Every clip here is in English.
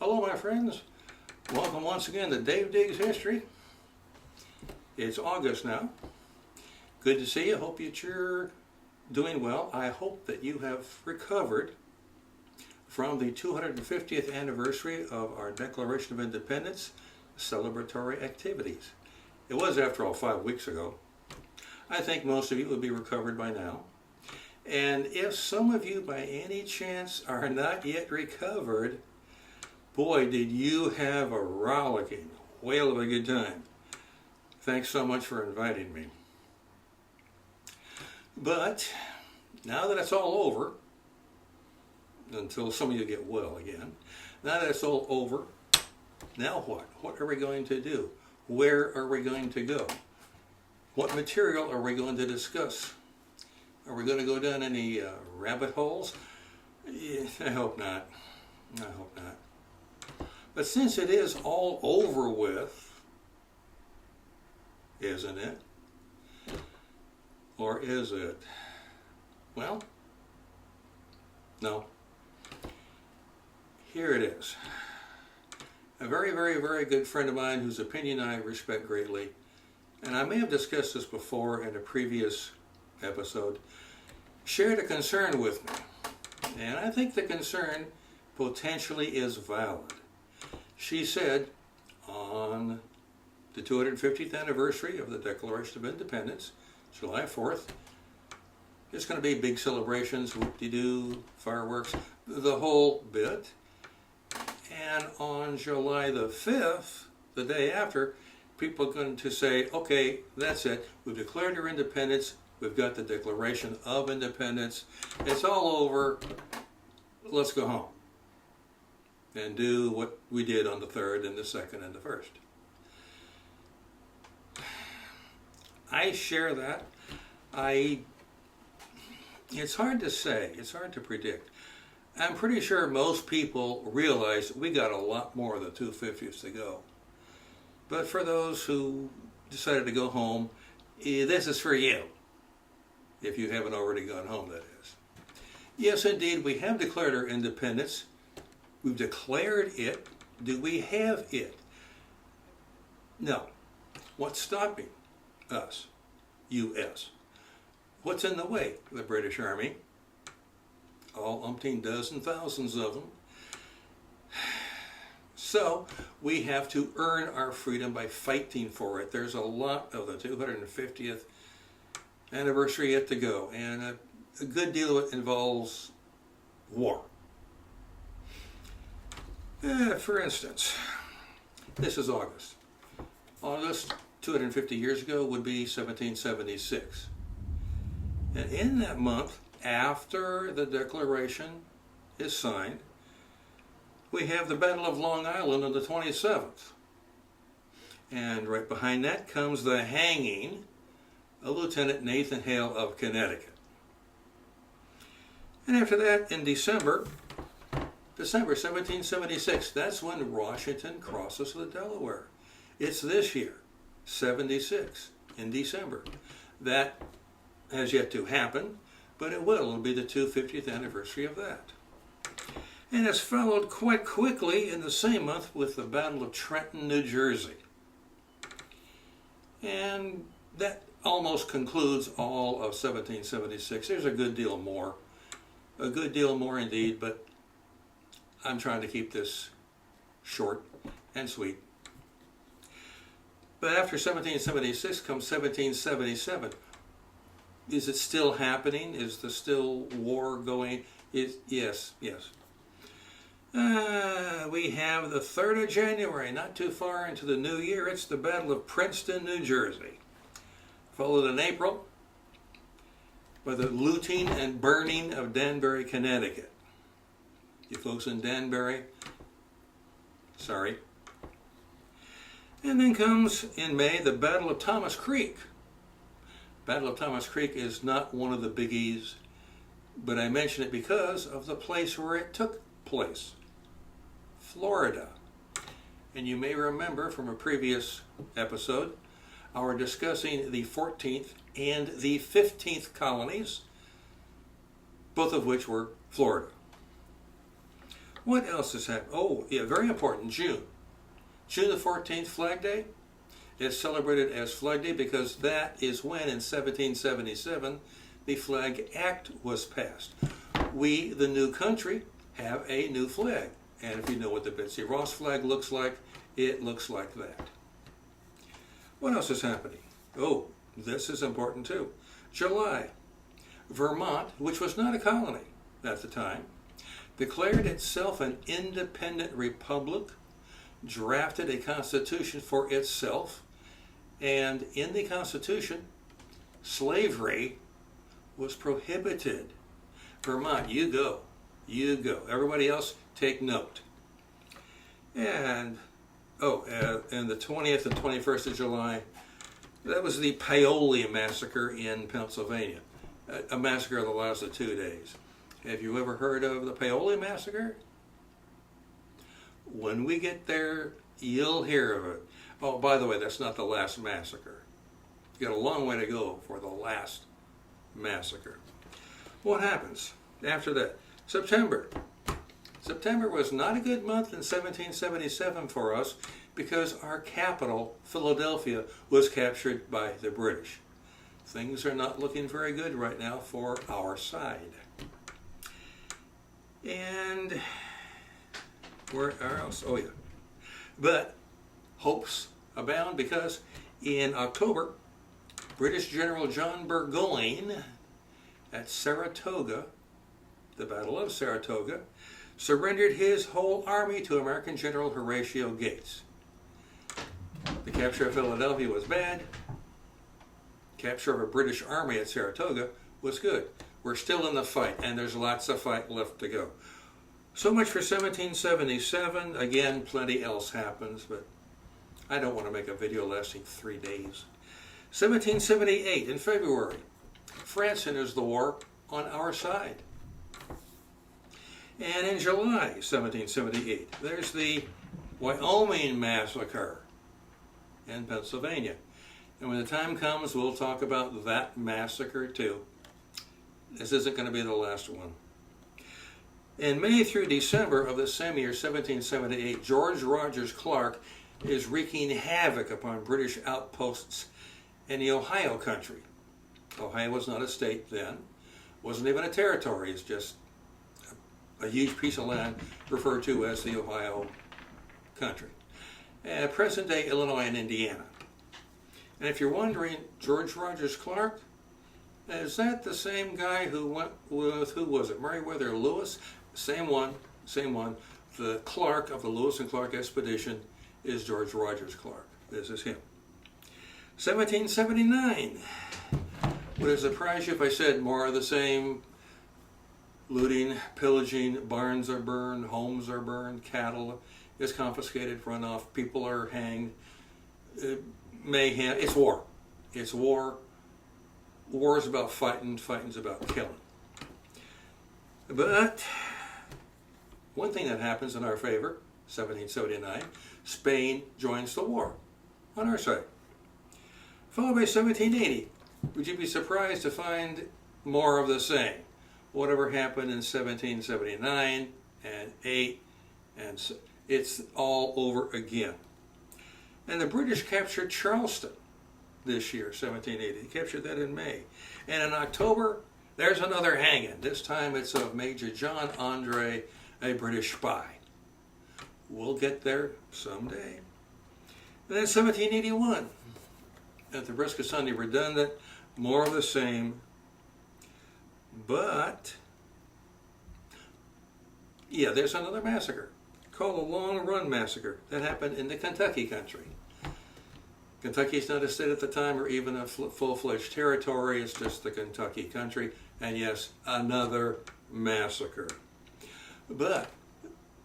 Hello my friends, welcome once again to Dave Digs History. It's August now. Good to see you, hope that you're doing well. I hope that you have recovered from the 250th anniversary of our Declaration of Independence celebratory activities. It was, after all, 5 weeks ago. I think most of you would be recovered by now. And if some of you by any chance are not yet recovered, boy, did you have a rollicking whale of a good time. Thanks so much for inviting me. But now that it's all over, until some of you get well again, now that it's all over, now what? What are we going to do? Where are we going to go? What material are we going to discuss? Are we going to go down any rabbit holes? Yeah, I hope not. I hope not. But since it is all over with, isn't it? Or is it? Well, no. Here it is. A very, very, very good friend of mine whose opinion I respect greatly, and I may have discussed this before in a previous episode, shared a concern with me. And I think the concern potentially is valid. She said, on the 250th anniversary of the Declaration of Independence, July 4th, there's going to be big celebrations, whoop-de-doo, fireworks, the whole bit. And on July the 5th, the day after, people are going to say, okay, that's it. We've declared our independence. We've got the Declaration of Independence. It's all over. Let's go home and do what we did on the 3rd and the 2nd and the 1st. I share that. It's hard to say. It's hard to predict. I'm pretty sure most people realize we got a lot more of the 250th to go. But for those who decided to go home, this is for you. If you haven't already gone home, that is. Yes, indeed, we have declared our independence. We've declared it. Do we have it? No. What's stopping us? U.S. What's in the way? The British Army. All umpteen dozen thousands of them. So we have to earn our freedom by fighting for it. There's a lot of the 250th anniversary yet to go, and a good deal of it involves war. For instance, this is August. August 250 years ago would be 1776. And in that month, after the Declaration is signed, we have the Battle of Long Island on the 27th. And right behind that comes the hanging of Lieutenant Nathan Hale of Connecticut. And after that, in December 1776, that's when Washington crosses the Delaware. It's this year, 76, in December. That has yet to happen, but it will. It'll be the 250th anniversary of that. And it's followed quite quickly in the same month with the Battle of Trenton, New Jersey. And that almost concludes all of 1776. There's a good deal more indeed, but I'm trying to keep this short and sweet. But after 1776 comes 1777. Is it still happening? Is there still war going? Yes. We have the 3rd of January, not too far into the new year. It's the Battle of Princeton, New Jersey. Followed in April by the looting and burning of Danbury, Connecticut. You folks in Danbury, sorry. And then comes in May the Battle of Thomas Creek. Battle of Thomas Creek is not one of the biggies, but I mention it because of the place where it took place, Florida. And you may remember from a previous episode, our discussing the 14th and the 15th colonies, both of which were Florida. What else has happened? Oh, yeah, very important, June. June the 14th, Flag Day. It's celebrated as Flag Day because that is when, in 1777, the Flag Act was passed. We, the new country, have a new flag. And if you know what the Betsy Ross flag looks like, it looks like that. What else is happening? Oh, this is important too. July. Vermont, which was not a colony at the time, declared itself an independent republic, drafted a constitution for itself, and in the Constitution, slavery was prohibited. Vermont, you go. You go. Everybody else, take note. And, and the 20th and 21st of July, that was the Paoli massacre in Pennsylvania. A massacre that lasted 2 days. Have you ever heard of the Paoli massacre? When we get there, you'll hear of it. Oh, by the way, that's not the last massacre. You got a long way to go for the last massacre. What happens after that? September. September was not a good month in 1777 for us because our capital, Philadelphia, was captured by the British. Things are not looking very good right now for our side. And where else? Oh, yeah. But hopes abound because in October, British General John Burgoyne at Saratoga, the Battle of Saratoga, surrendered his whole army to American General Horatio Gates. The capture of Philadelphia was bad. Capture of a British army at Saratoga was good. We're still in the fight, and there's lots of fight left to go. So much for 1777. Again, plenty else happens, but I don't want to make a video lasting 3 days. 1778, in February, France enters the war on our side. And in July 1778, there's the Wyoming massacre in Pennsylvania. And when the time comes, we'll talk about that massacre too. This isn't going to be the last one. In May through December of the same year, 1778, George Rogers Clark is wreaking havoc upon British outposts in the Ohio country. Ohio was not a state then, wasn't even a territory, it's just a huge piece of land referred to as the Ohio country. Present-day Illinois and Indiana. And if you're wondering, George Rogers Clark, is that the same guy who went with, who was it, Meriwether Lewis? Same one. The Clark of the Lewis and Clark expedition is George Rogers Clark. This is him. 1779. Would it surprise you if I said more of the same? Looting, pillaging, barns are burned, homes are burned, cattle is confiscated, run off, people are hanged, mayhem. It's war. It's war. War is about fighting, fighting's about killing. But one thing that happens in our favor, 1779, Spain joins the war on our side. Followed by 1780. Would you be surprised to find more of the same? Whatever happened in 1779 and 8, and it's all over again. And the British captured Charleston this year, 1780. They captured that in May. And in October, there's another hanging. This time it's of Major John Andre, a British spy. We'll get there someday. And then 1781, at the risk of sounding redundant, more of the same. But, yeah, there's another massacre called the Long Run Massacre that happened in the Kentucky country. Kentucky's not a state at the time or even a full-fledged territory. It's just the Kentucky country. And yes, another massacre. But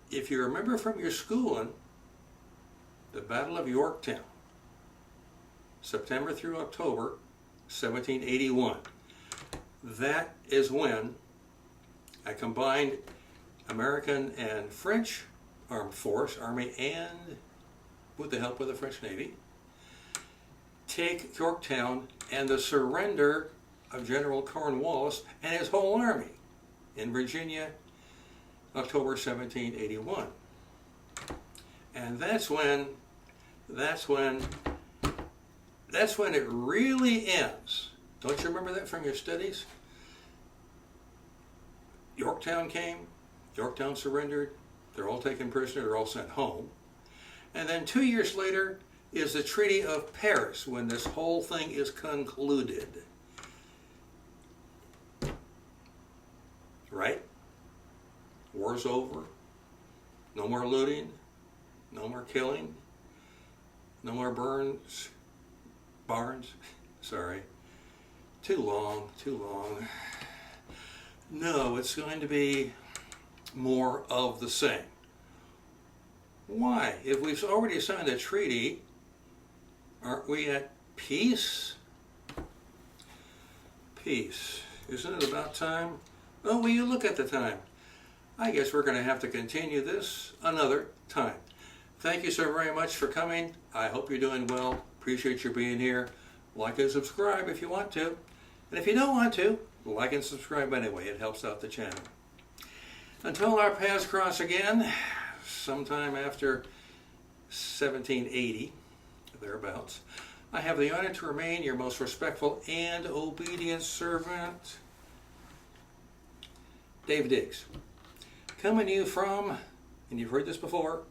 if you remember from your schooling, the Battle of Yorktown, September through October, 1781. That is when a combined American and French armed force, Army and with the help of the French Navy, take Yorktown and the surrender of General Cornwallis and his whole army in Virginia October 1781. And that's when it really ends. Don't you remember that from your studies? Yorktown came, Yorktown surrendered, they're all taken prisoner, they're all sent home. And then 2 years later is the Treaty of Paris, when this whole thing is concluded. Right? War's over. No more looting. No more killing. No more barns. Sorry. Too long. No, it's going to be more of the same. Why? If we've already signed a treaty, aren't we at peace? Peace. Isn't it about time? Oh, will you look at the time? I guess we're going to have to continue this another time. Thank you so very much for coming. I hope you're doing well. Appreciate you being here. Like and subscribe if you want to. And if you don't want to, like and subscribe anyway. It helps out the channel. Until our paths cross again, sometime after 1780, thereabouts, I have the honor to remain your most respectful and obedient servant, Dave Diggs. Coming to you from, and you've heard this before,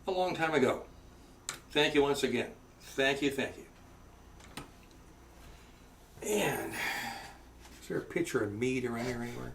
a long time ago. Thank you once again. Thank you. And is there a picture of meat around here anywhere?